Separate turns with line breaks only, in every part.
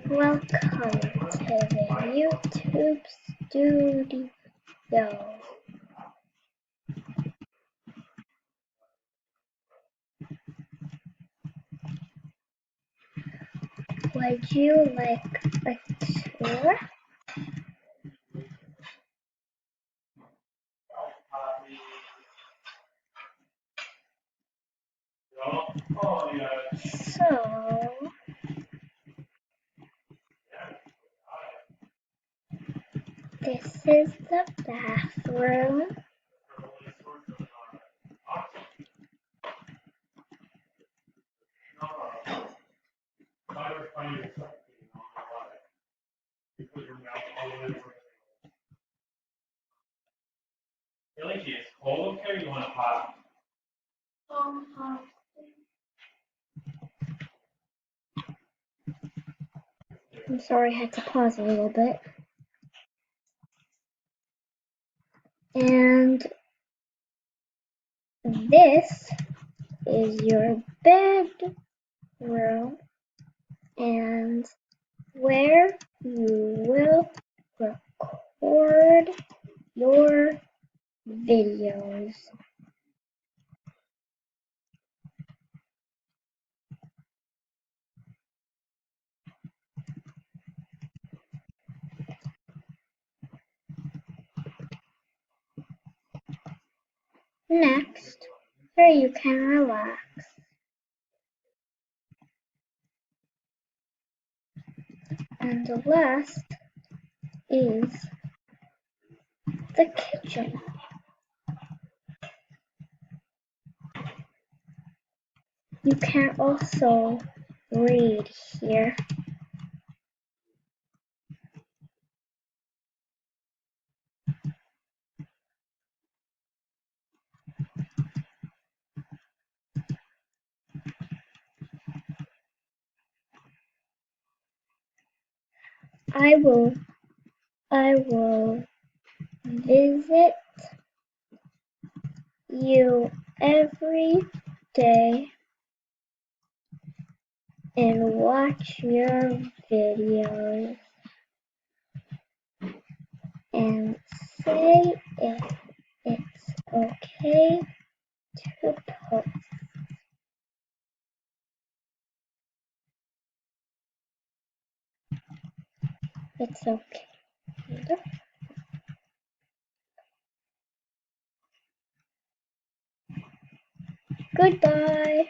Welcome to the YouTube studio. Would you like a tour? So, this is the bathroom.
Really, it's cold up here. You want a hot?
I'm sorry, I had to pause a little bit. And this is your bedroom and where you will record your videos. Next, here you can relax. And the last is the kitchen. You can also read here. I will visit you every day and watch your videos and say if it's okay to post. It's okay. Goodbye.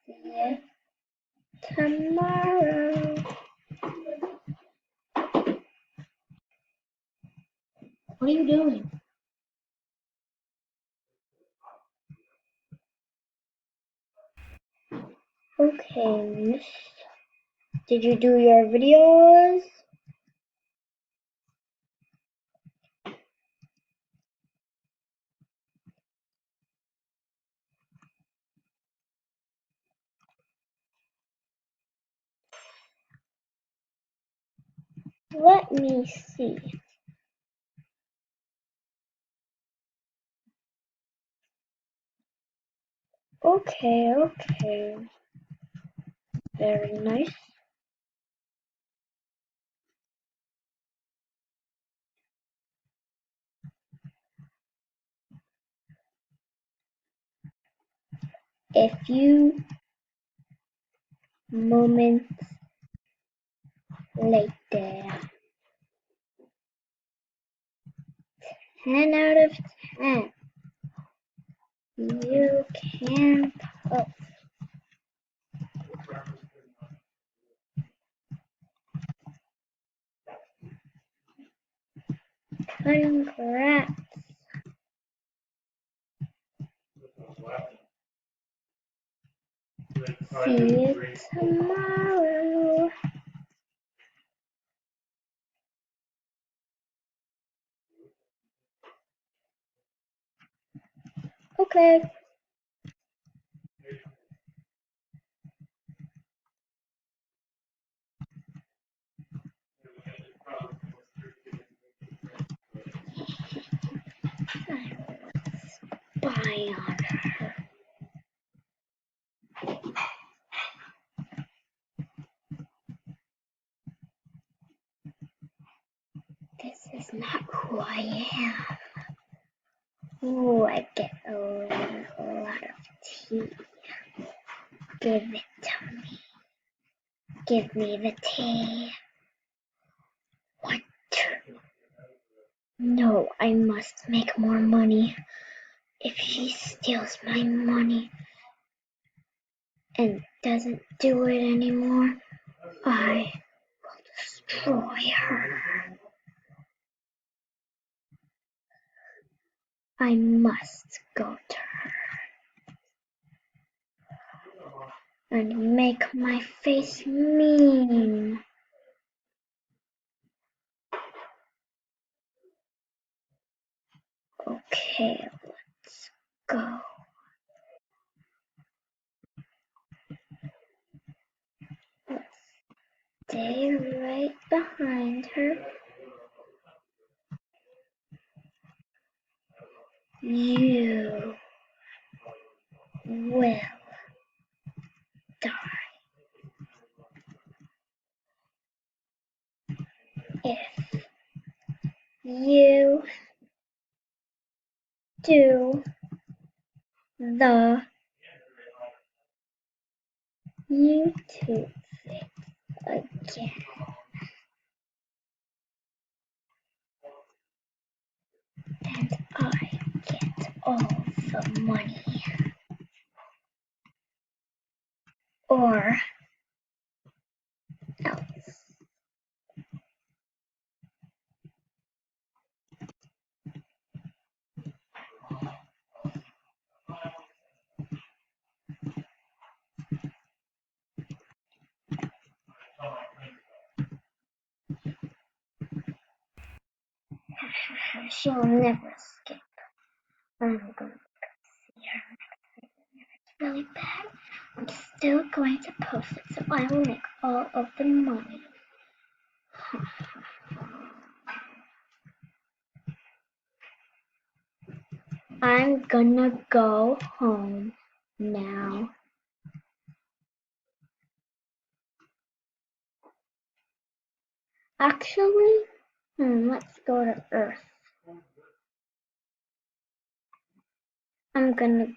See you tomorrow. What are you doing? Okay, Miss. Did you do your videos? Let me see. Okay. Very nice. A few moments later. 10 out of 10. You can post. Congrats. See you tomorrow. Okay. Bye. eye on her. This is not who I am. Ooh, I get a lot of tea. Give it to me. Give me the tea. What? No, I must make more money. If she steals my money and doesn't do it anymore, I will destroy her. I must go to her and make my face mean. Okay, let's go. Let's stay right behind her. You will die if you do the YouTube thing again. And I get all the money. Or else. She'll never escape. I'm gonna see her. It's really bad. I'm still going to post it so I will make all of the money. I'm gonna go home now. Actually, let's go to Earth. I'm gonna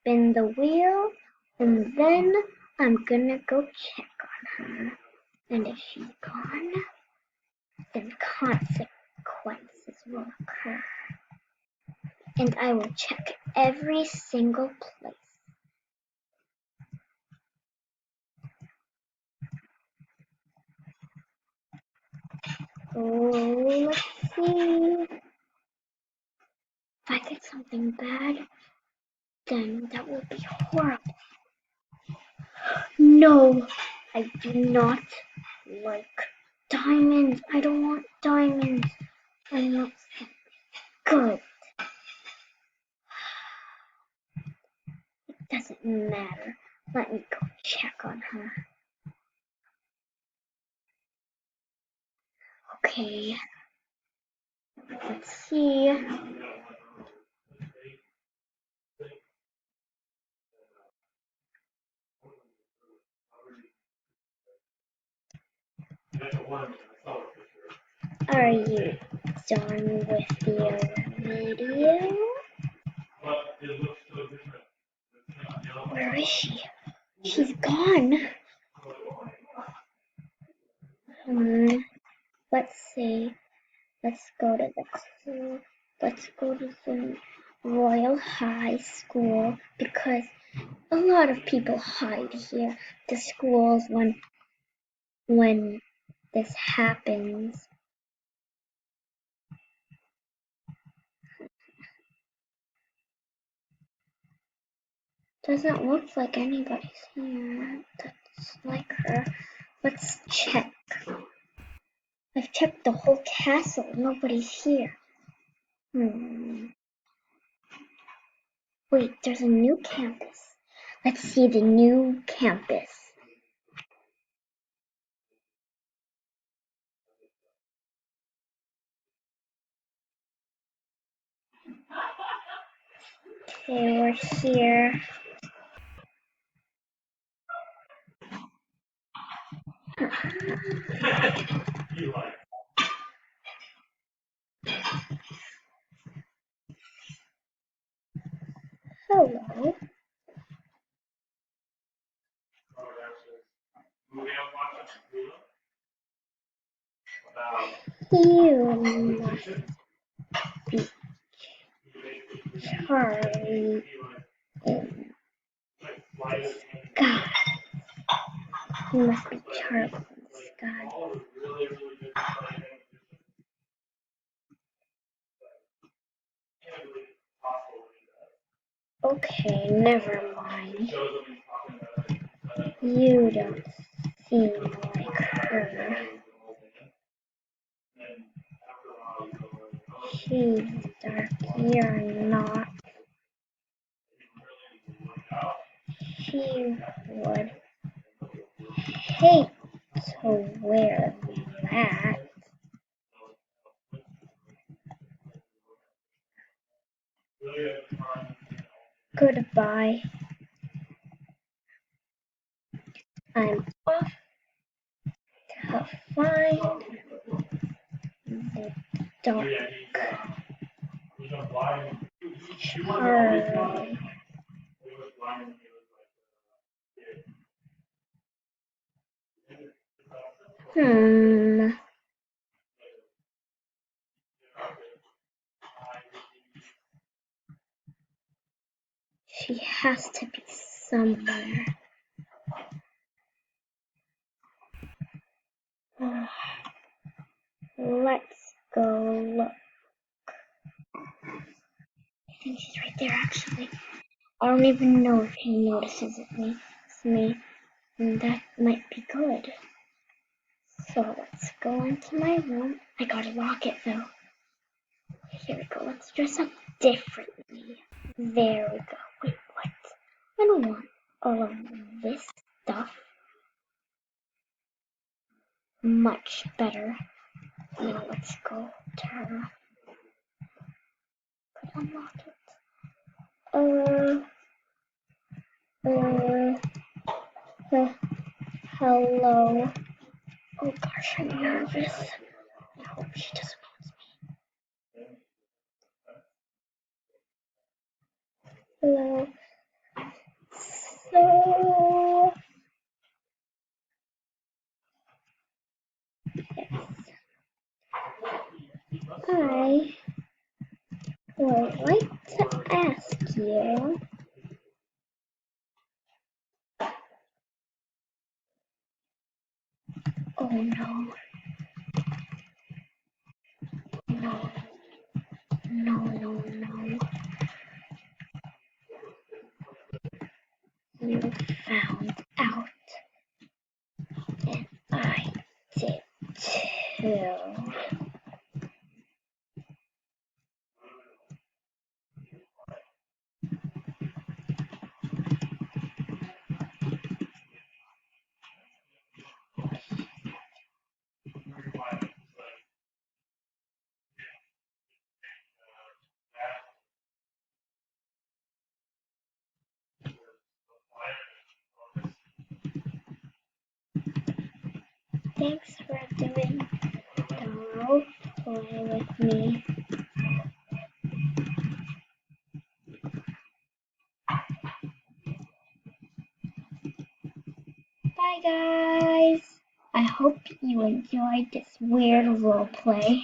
spin the wheel and then I'm gonna go check on her. And if she's gone, then consequences will occur. And I will check every single place. Oh, let's see. If I get something bad, then that will be horrible. No, I do not like diamonds. I don't want diamonds. I want something good. It doesn't matter. Let me go check on her. Okay. Let's see. Are you done with your video? Where is she? She's gone. Let's see. Let's go to the Royal High School because a lot of people hide here. The schools when this happens. Doesn't look like anybody's here. That's like her. Let's check. I've checked the whole castle. Nobody's here. Wait, there's a new campus. Let's see the new campus. Okay, we're here.
You like.
Hello.
Movie I was watching about
You must
religion.
be Charlie in
Like flight of
sky. You must be Charlie in the sky.
all was really, really good flight can't believe it's possible.
Okay, never mind.
Shows that he's talking about it.
You don't seem like her.
And after a while, you go like, oh,
She's dark. You're not. She would hate to wear that. Goodbye. I'm off to find the dark Charlie. Hmm. She has to be somewhere. Let's go look. I think she's right there, actually. I don't even know if he notices it's me, and that might be good. So let's go into my room. I gotta lock it though. Here we go. Let's dress up differently. There we go. Wait, what? I don't want all of this stuff. Much better. Now let's go to her. Could unlock it. Hello. Oh gosh, I'm nervous. I hope she doesn't notice me. Hello. So, I would like to ask you, oh no, no, no. You found out, and I did too. Thanks for doing the role play with me. Bye guys! I hope you enjoyed this weird role play.